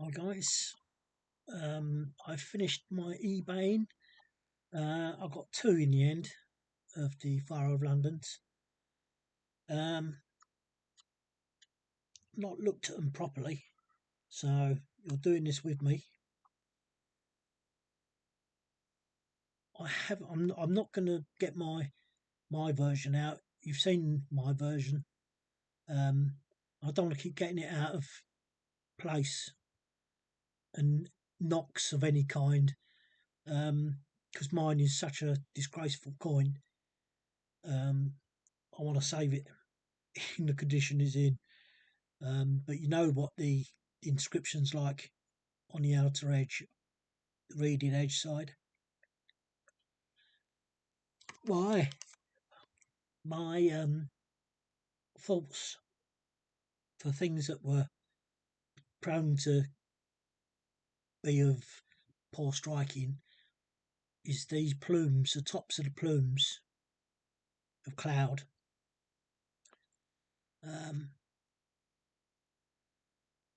Hi guys, I finished my eBaying. I got two in the end of the Fire of London's. Not looked at them properly, so you're doing this with me. I'm not going to get my version out. You've seen my version. I don't want to keep getting it out of place and knocks of any kind. Because mine is such a disgraceful coin. I want to save it in the condition it's in. But you know what the inscription's like on the outer edge, the reading edge side. Why? My faults for things that were prone to be of poor striking is these plumes, the tops of the plumes of cloud.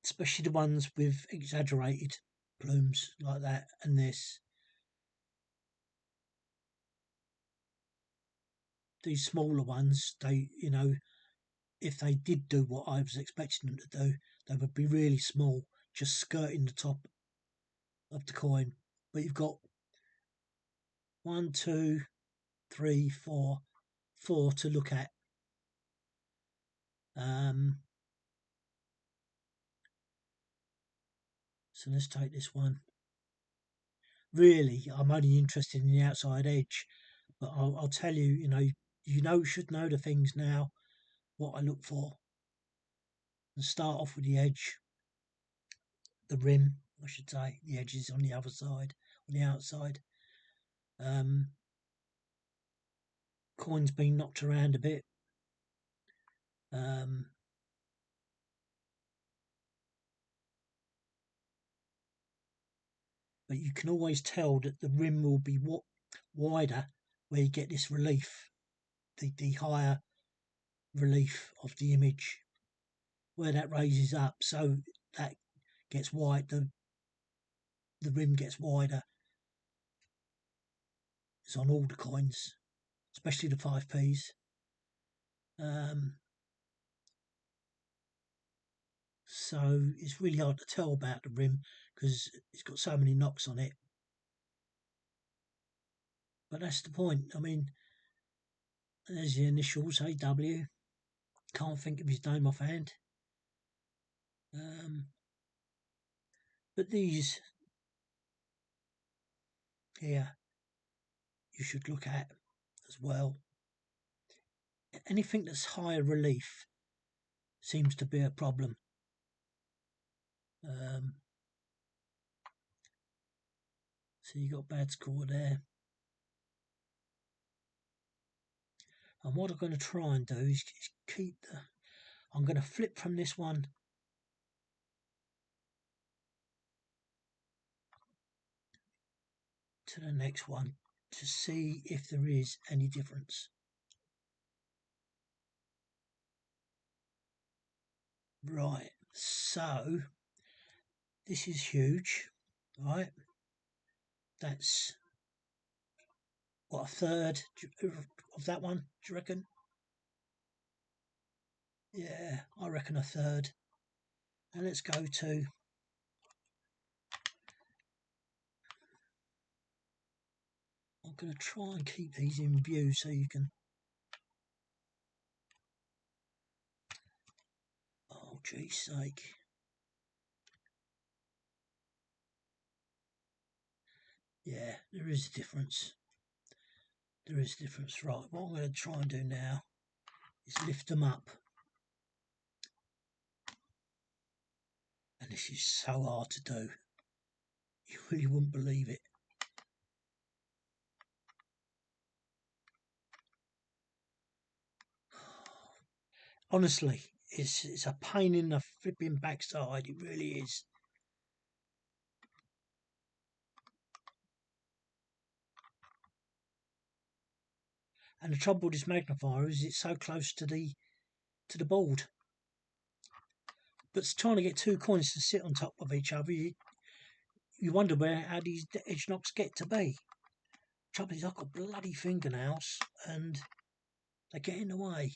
Especially the ones with exaggerated plumes like that and this. These smaller ones, if they did do what I was expecting them to do, they would be really small, just skirting the top of the coin. But you've got 1, 2, 3, 4, 4 to look at. So let's take this one. Really, I'm only interested in the outside edge, but I'll tell you, should know the things now, what I look for. And start off with the edge, the rim, I should say. The edge is on the other side, on the outside. Coin's been knocked around a bit. But you can always tell that the rim will be wider where you get this relief, the higher relief of the image, where that raises up, so that gets wide, the rim gets wider. It's on all the coins, especially the 5p's. So it's really hard to tell about the rim because it's got so many knocks on it. But that's the point. I mean, there's the initials, AW. Can't think of his name offhand. But these here you should look at as well. Anything that's higher relief seems to be a problem. So you got bad score there. And what I'm going to try and do is keep I'm going to flip from this one to the next one to see if there is any difference. Right, so this is huge, right? That's what, a third of that one, do you reckon? Yeah, I reckon a third. And let's go to I'm going to try and keep these in view so you can. Oh, geez sake. Yeah, there is a difference. There is a difference. Right, what I'm going to try and do now is lift them up. And this is so hard to do. You really wouldn't believe it. Honestly, it's a pain in the flipping backside. It really is. And the trouble with this magnifier is it's so close to the board. But trying to get two coins to sit on top of each other, you wonder how these edge knocks get to be. Trouble is, I've got bloody fingernails and they get in the way.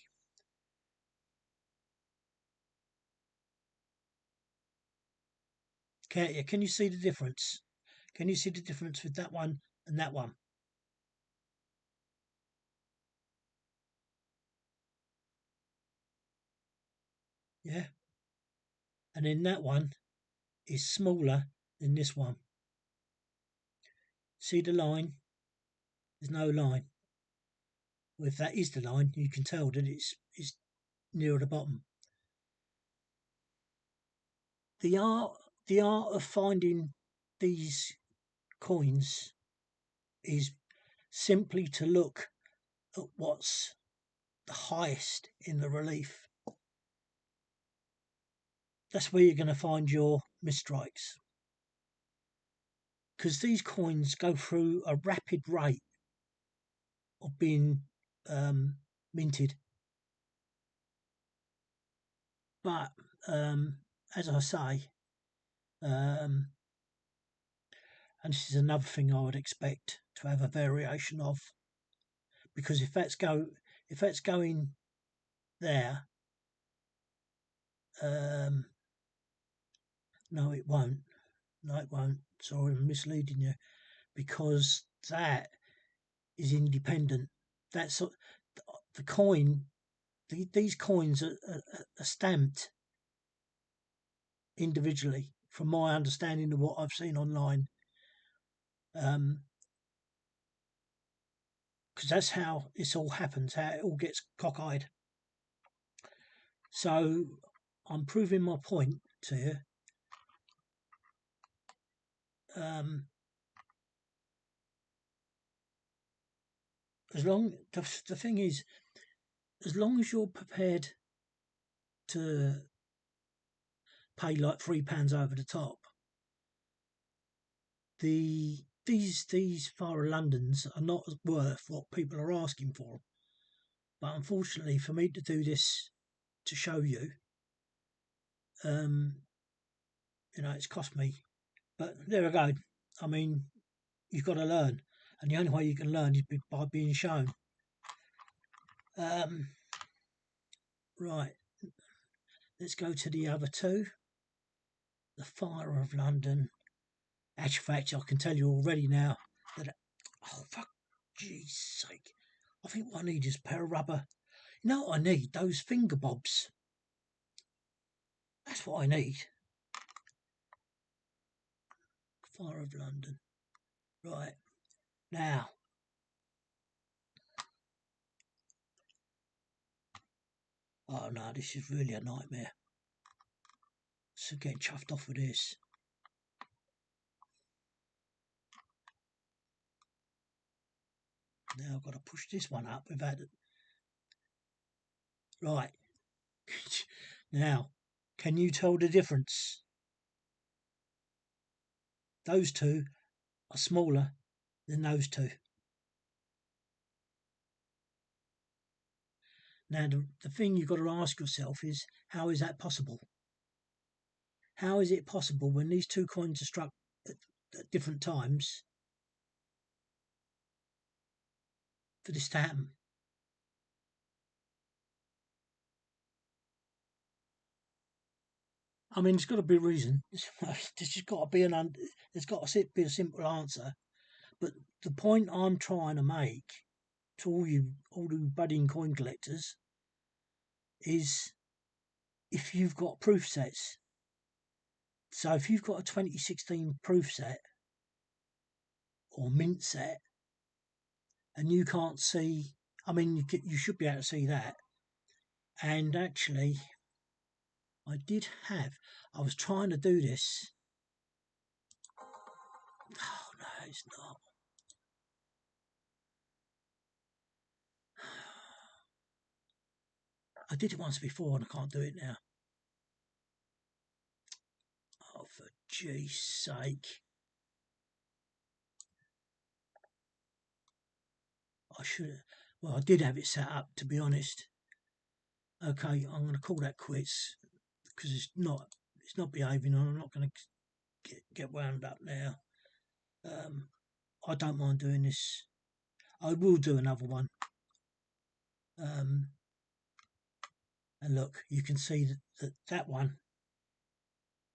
Can't you? Can you see the difference? Can you see the difference with that one and that one? Yeah. And then that one is smaller than this one. See the line? There's no line. Well, if that is the line, you can tell that it's nearer the bottom. The art, the art of finding these coins is simply to look at what's the highest in the relief. That's where you're going to find your misstrikes. Because these coins go through a rapid rate of being minted. But as I say, and this is another thing I would expect to have a variation of, because if that's going there, no, it won't. No, it won't. Sorry, I'm misleading you, because that is independent. That's the coin. These coins are stamped individually, from my understanding of what I've seen online. Because that's how this all happens, how it all gets cockeyed. So I'm proving my point to you. The thing is, as long as you're prepared to pay like £3 over the top, these Far Londons are not worth what people are asking for. But unfortunately, for me to do this to show you, it's cost me. But there we go. I mean, you've got to learn, and the only way you can learn is by being shown. Right, let's go to the other two. The Fire of London. Actual fact, I can tell you already now that, oh fuck, jeez sake, I think what I need is a pair of rubber. You know what I need? Those finger bobs. That's what I need. Fire of London. Right, now. Oh no, this is really a nightmare. So getting chuffed off with this. Now I've got to push this one up without it. Right. Now, can you tell the difference? Those two are smaller than those two. Now, the thing you've got to ask yourself is, how is that possible? How is it possible when these two coins are struck at different times for this to happen? I mean, there's got to be a reason. There's just got to be there's got to be a simple answer. But the point I'm trying to make to all you budding coin collectors is, if you've got proof sets. So if you've got a 2016 proof set or mint set, and you can't see, I mean, you should be able to see that. And actually, I was trying to do this. Oh no, it's not. I did it once before and I can't do it now. Oh, for G's sake. I should. Well, I did have it set up, to be honest. Okay, I'm going to call that quits. because it's not behaving, and I'm not going to get wound up now. I don't mind doing this. I will do another one. And look, you can see that one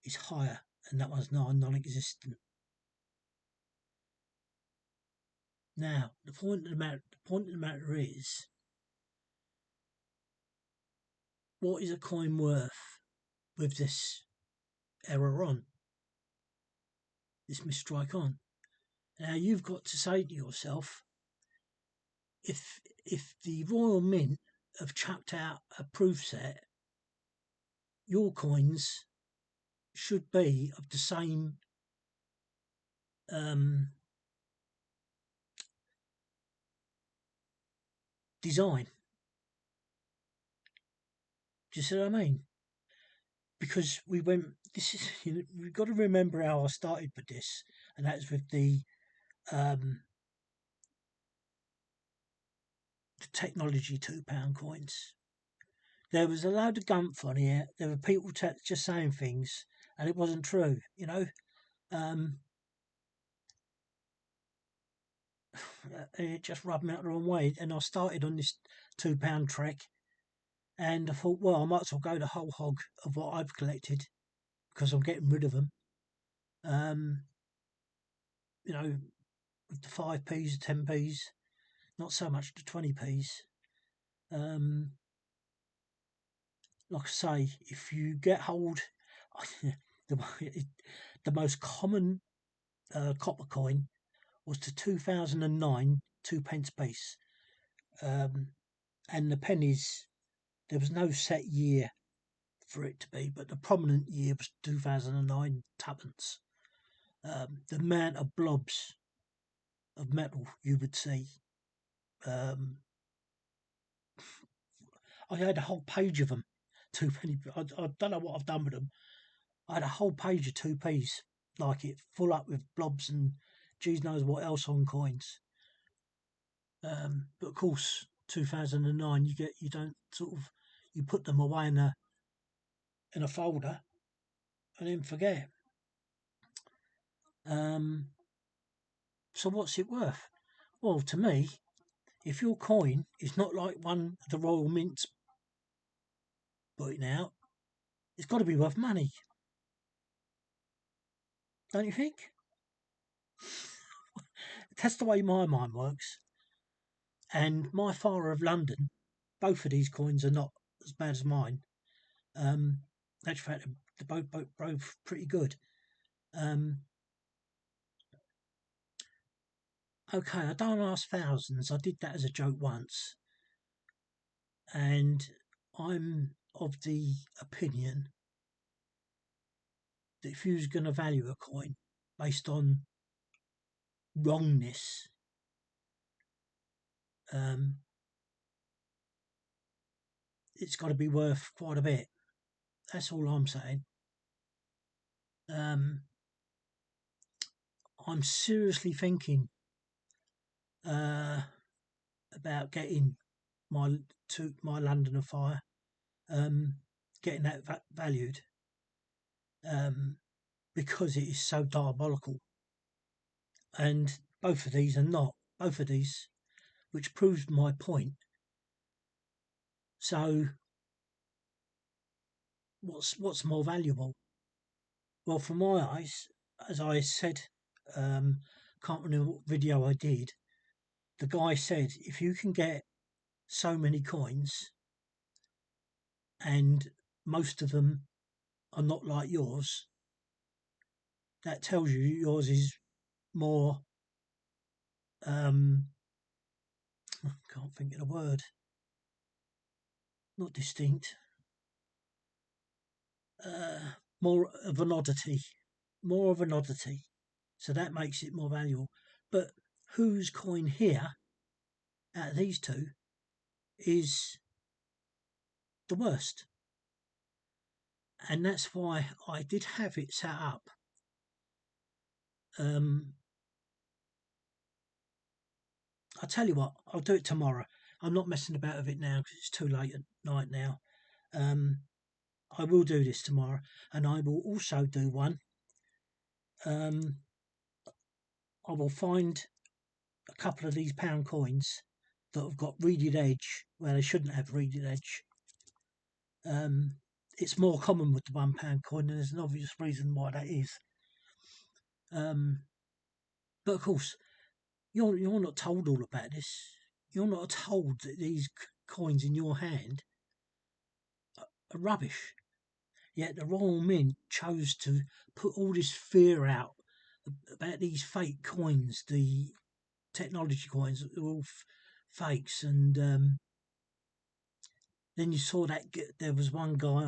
is higher, and that one's non-existent. Now, the point of the matter is, what is a coin worth with this error on, this misstrike on? Now, you've got to say to yourself, if the Royal Mint have chucked out a proof set, your coins should be of the same design. Do you see what I mean? Because we've got to remember how I started with this, and that's with the technology £2 coins. There was a load of gumph on here. There were people just saying things, and it wasn't true. It just rubbed me out the wrong way. And I started on this £2 trek, and I thought, well, I might as well go the whole hog of what I've collected because I'm getting rid of them. With the 5p's, the 10p's, not so much the 20p's. Like I say, if you get hold, the most common copper coin was the 2009 2p piece, and the pennies, there was no set year for it to be, but the prominent year was 2009 tuppence. The amount of blobs of metal you would see, I had a whole page of them. 2p. I don't know what I've done with them. I had a whole page of 2p's, like it, full up with blobs and geez knows what else on coins. But of course, 2009, you don't sort of, you put them away in a folder and then forget. So what's it worth? Well, to me, if your coin is not like one of the Royal Mints putting out, it's got to be worth money. Don't you think? That's the way my mind works. And my father of London, both of these coins are not as bad as mine. Actually, they're both pretty good. Okay, I don't ask thousands. I did that as a joke once. And I'm of the opinion that if you was going to value a coin based on wrongness, it's got to be worth quite a bit. That's all I'm saying. I'm seriously thinking about getting my London Fire, getting that valued, because it is so diabolical. And both of these are not. Both of these, which proves my point. So, what's more valuable? Well, from my eyes, as I said, can't remember what video I did. The guy said, if you can get so many coins, and most of them are not like yours, that tells you yours is more. I can't think of the word. Not distinct. More of an oddity. More of an oddity. So that makes it more valuable. But whose coin here, out of these two, is the worst? And that's why I did have it set up. I'll tell you what, I'll do it tomorrow. I'm not messing about with it now because it's too late at night now. I will do this tomorrow, and I will also do one. Um, I will find a couple of these pound coins that have got reeded edge where they shouldn't have reeded edge. It's more common with the £1 coin, and there's an obvious reason why that is. But of course, you're not told all about this. You're not told that these coins in your hand are rubbish. Yet the Royal Mint chose to put all this fear out about these fake coins, the technology coins that are all fakes. And then you saw that there was one guy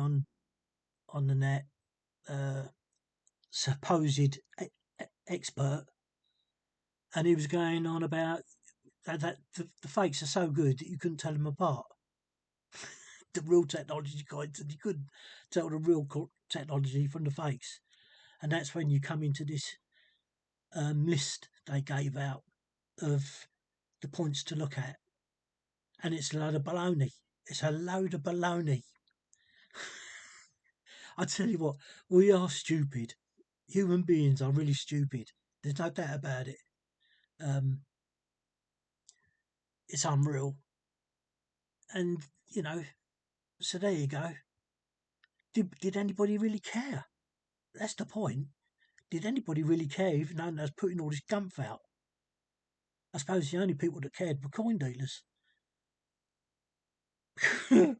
on the net, supposed expert, and he was going on about that the fakes are so good that you couldn't tell them apart. The real technology coins, and you couldn't tell the real technology from the fakes. And that's when you come into this list they gave out of the points to look at, and it's a load of baloney. It's a load of baloney. I tell you what, we are stupid. Human beings are really stupid. There's no doubt about it. It's unreal. And, so there you go. Did anybody really care? That's the point. Did anybody really care, even though they was putting all this gumph out? I suppose the only people that cared were coin dealers. I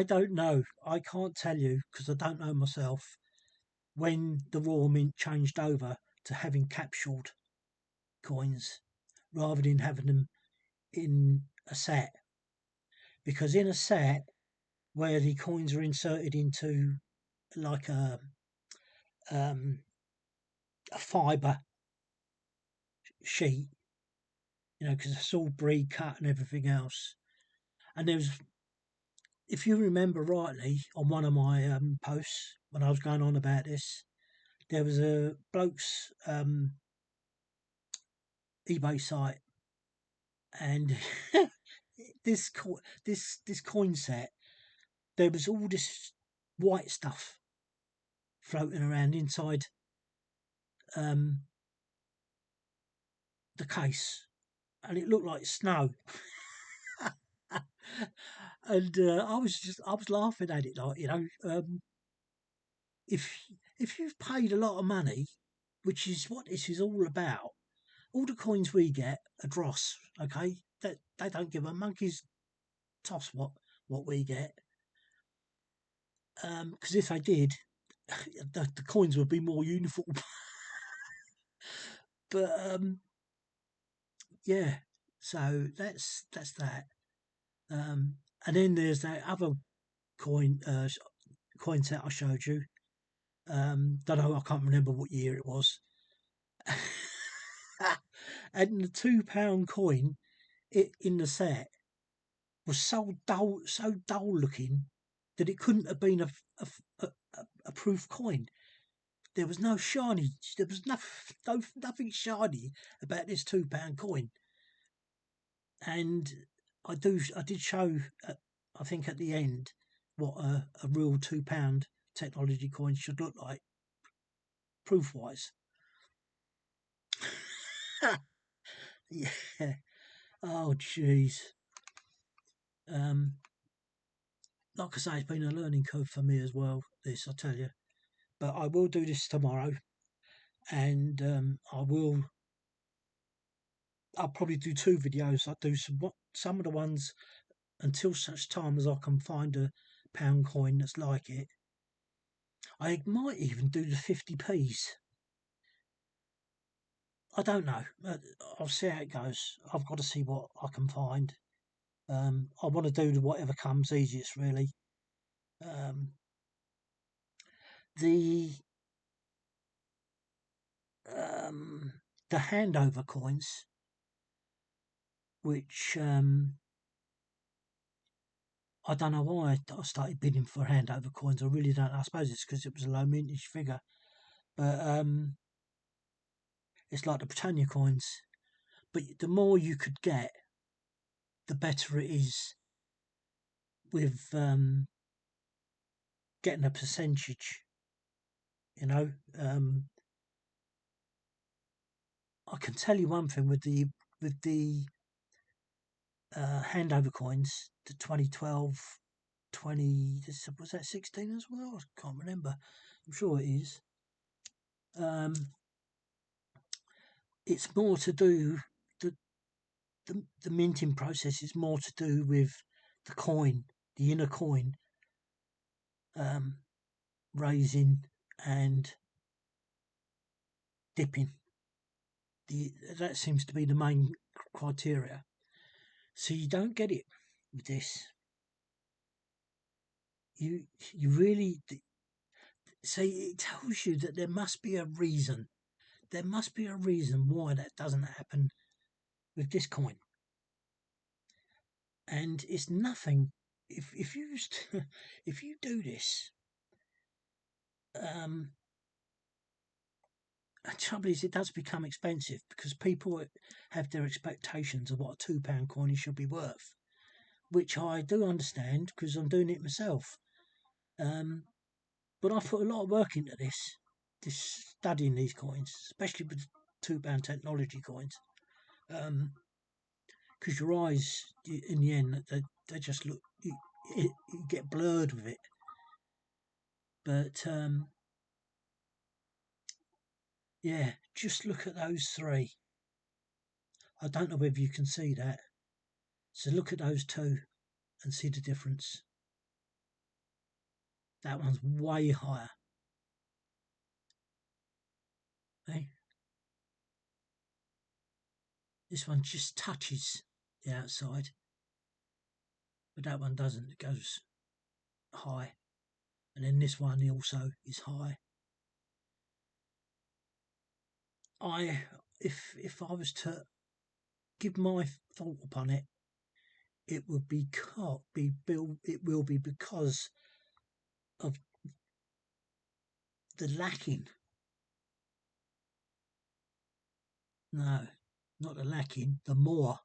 don't know. I can't tell you, because I don't know myself, when the Royal Mint changed over to having capsuled coins rather than having them in a set. Because in a set, where the coins are inserted into like a fibre sheet, because it's all breed cut and everything else. And there was, if you remember rightly, on one of my posts when I was going on about this, there was a bloke's eBay site, and this coin set, there was all this white stuff floating around inside the case, and it looked like snow. And I was laughing at it, like, if you've paid a lot of money, which is what this is all about, all the coins we get are dross, okay? That they don't give a monkey's toss what we get. Because if they did, the coins would be more uniform. But yeah, so that's that. And then there's that other coin coin set I showed you. Don't know, I can't remember what year it was. And the £2 coin in the set was so dull looking that it couldn't have been a proof coin. There was no shiny. There was nothing shiny about this £2 coin. And I did show, I think at the end, what a real £2 technology coin should look like, proof wise. Yeah. Oh, jeez. Like I say, it's been a learning curve for me as well, this, I tell you. But I will do this tomorrow, and I'll probably do 2 videos. I'll do some of the ones until such time as I can find a pound coin that's like it. I might even do the 50p's. I don't know. I'll see how it goes. I've got to see what I can find. I want to do whatever comes easiest, really. The the handover coins, which I don't know why I started bidding for handover coins. I really don't. I suppose it's because it was a low mintage figure, but it's like the Britannia coins. But the more you could get, the better it is with getting a percentage. You know, I can tell you one thing with the handover coins, the 2012, 20 was that 16 as well? I can't remember. I'm sure it is. It's more to do the, the minting process is more to do with the coin, the inner coin, raising and dipping. That seems to be the main criteria. So you don't get it with this. You really say it tells you that there must be a reason. There must be a reason why that doesn't happen with this coin. And it's nothing. If you if you do this, the trouble is it does become expensive because people have their expectations of what a £2 coin should be worth, which I do understand because I'm doing it myself. But I put a lot of work into this studying these coins, especially with £2 technology coins, because your eyes, in the end, they just look, you get blurred with it. But yeah, just look at those three. I don't know whether you can see that. So look at those two and see the difference. That one's way higher. Okay? This one just touches the outside, but that one doesn't. It goes high. And then this one also is high. If I was to give my thought upon it, it would it will be because of the lacking. No, not the lacking. The more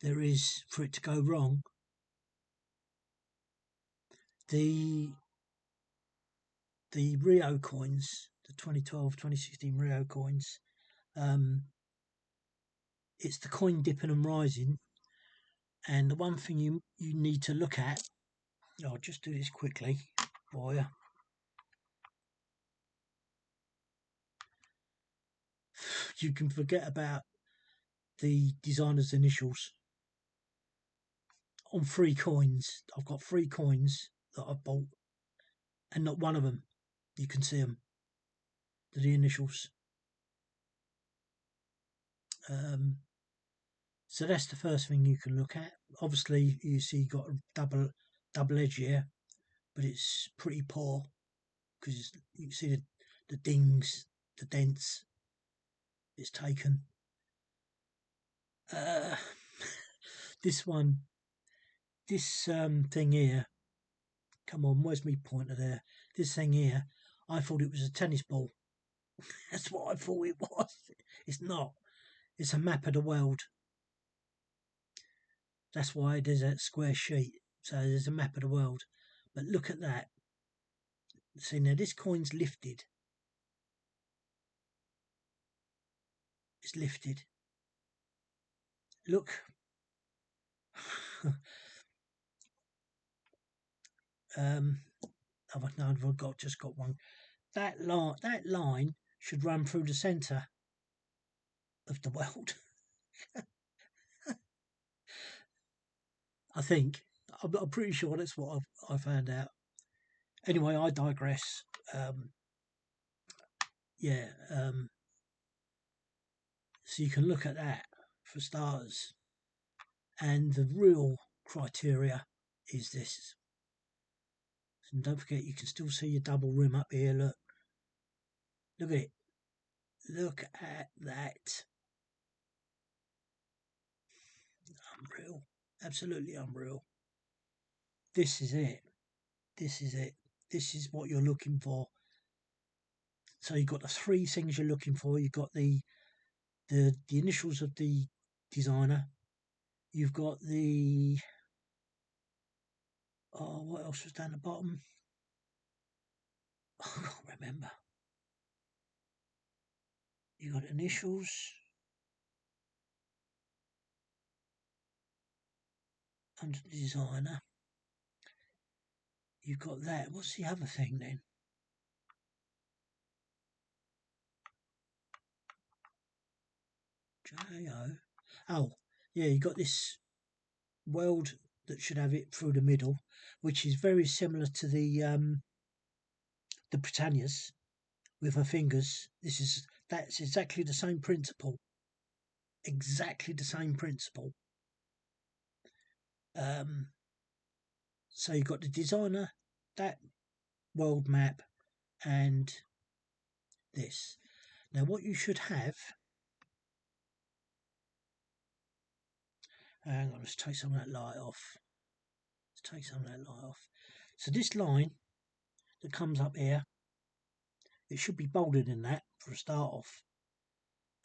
there is for it to go wrong, the Rio coins, the 2012, 2016 Rio coins, it's the coin dipping and rising. And the one thing you need to look at, I'll just do this quickly for you. You can forget about the designer's initials on 3 coins. I've got 3 coins that I've bought, and not one of them you can see them. They're the initials. So that's the first thing you can look at. Obviously, you see you've got a double edge here, but it's pretty poor because you can see the dings, the dents it's taken. This one, this thing here. Come on, where's my pointer there? This thing here, I thought it was a tennis ball. That's what I thought it was. It's not. It's a map of the world. That's why there's a square sheet. So there's a map of the world. But look at that. See, now this coin's lifted. It's lifted. Look. I've just got one. That line should run through the centre of the world. I think. I'm pretty sure that's what I found out. Anyway, I digress. Yeah. So you can look at that for starters. And the real criteria is this. And don't forget, you can still see your double rim up here. Look. Look at it. Look at that. Unreal. Absolutely unreal. This is it. This is it. This is what you're looking for. So you've got the 3 things you're looking for. You've got the initials of the designer. You've got the what else was down the bottom? remember. You got initials. Under the designer. You've got that. What's the other thing then? J-O. Oh, yeah, you got this weld that should have it through the middle, which is very similar to the Britannias with her fingers. That's exactly the same principle. Exactly the same principle. So you've got the designer, that world map, and this. Now what you should have, hang on, let's take some of that light off. So this line that comes up here, it should be bolder than that for a start off.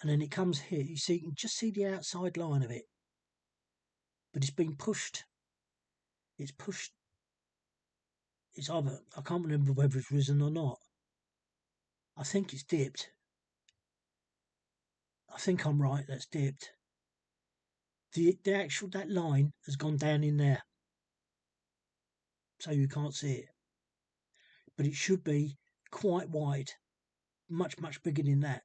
And then it comes here, you can just see the outside line of it. But it's been pushed. It's pushed. It's either, I can't remember whether it's risen or not. I think it's dipped. I think I'm right, that's dipped. That line has gone down in there. So you can't see it. But it should be quite wide. Much, much bigger than that.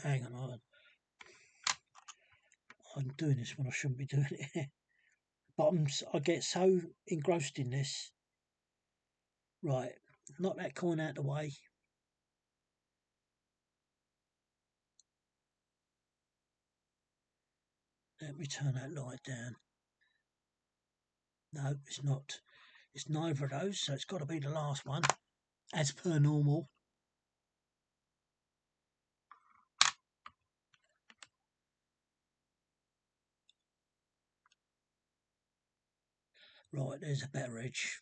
Hang on. I'm doing this when I shouldn't be doing it. But I get so engrossed in this. Right, knock that coin out of the way. Let me turn that light down. No, it's not. It's neither of those, so it's got to be the last one, as per normal. Right, there's a better edge.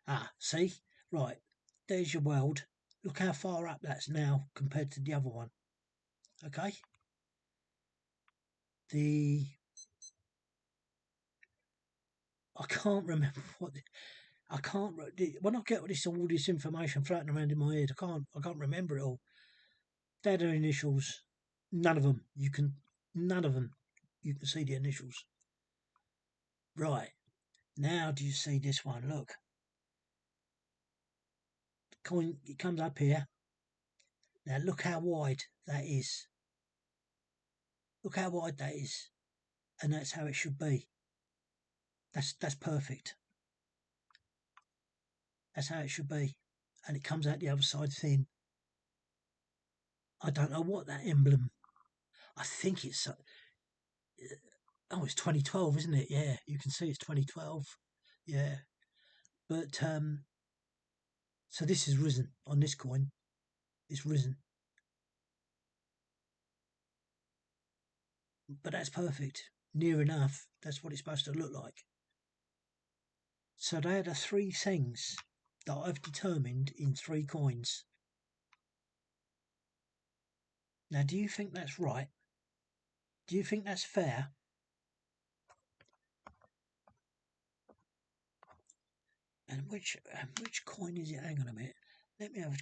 Ah, see? Right, there's your weld. Look how far up that's now compared to the other one. Okay? I can't remember when I get all this information floating around in my head, I can't remember it all. They're the initials. None of them you can see the initials. Right. Now do you see this one? Look. The coin, it comes up here. Now look how wide that is. Look how wide that is. And that's how it should be. That's perfect. That's how it should be. And it comes out the other side thin. I don't know what that emblem. I think it's it's 2012, isn't it? Yeah, you can see it's 2012. Yeah. But so this is risen on this coin. It's risen. But that's perfect. Near enough. That's what it's supposed to look like. So they are the three things that I've determined in 3 coins. Now, do you think that's right? Do you think that's fair? And which coin is it? Hang on a minute. Let me have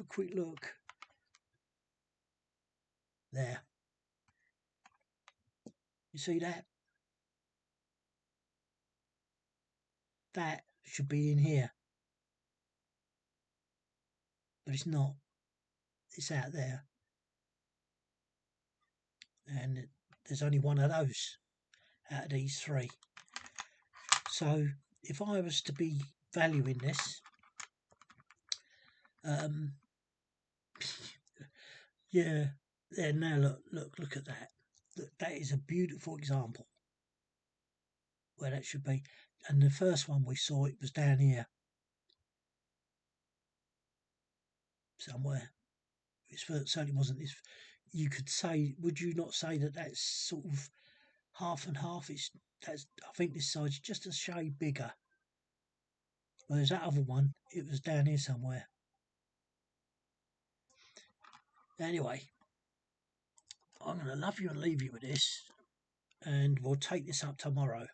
a quick look. There. You see that? That should be in here. But it's not. It's out there. And there's only one of those out of these 3. So if I was to be valuing this, yeah, now look at that. That is a beautiful example where that should be. And the first one we saw, it was down here somewhere. It certainly wasn't this. You could say, would you not say that that's sort of half and half? I think this side's just a shade bigger. Whereas that other one, it was down here somewhere. Anyway, I'm going to love you and leave you with this, and we'll take this up tomorrow.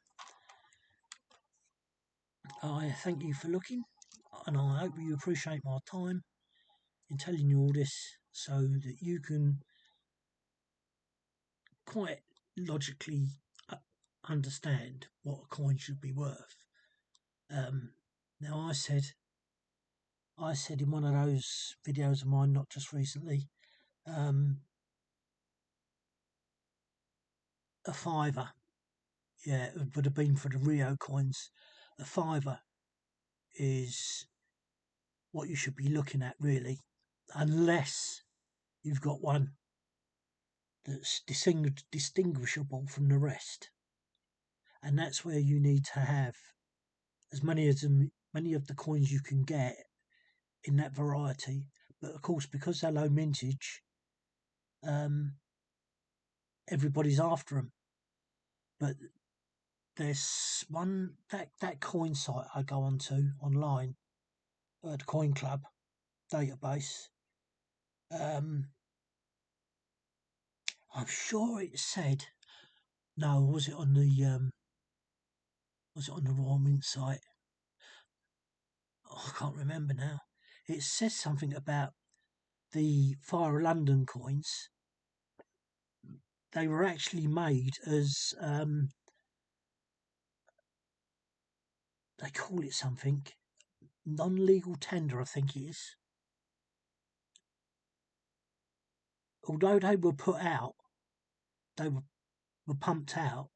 I thank you for looking, and I hope you appreciate my time in telling you all this so that you can quite logically understand what a coin should be worth. Now, I said in one of those videos of mine, not just recently, a fiver, yeah, it would have been for the Rio coins. A fiver is what you should be looking at, really, unless you've got one that's distinguishable from the rest. And that's where you need to have as many of the coins you can get in that variety. But of course, because they're low mintage, everybody's after them. But there's one that coin site I go onto online, the Coin Club database. I'm sure it said, no, was it on the Royal Mint site? Oh, I can't remember now. It says something about the Fire of London coins. They were actually made as they call it something non-legal tender, I think it is. Although they were put out, they were pumped out.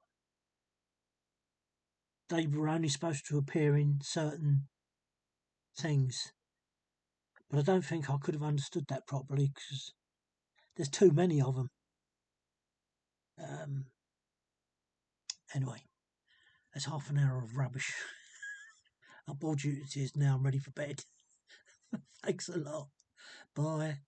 They were only supposed to appear in certain things, but I don't think I could have understood that properly because there's too many of them. Anyway, that's half an hour of rubbish. I bored you to tears now. I'm ready for bed. Thanks a lot. Bye.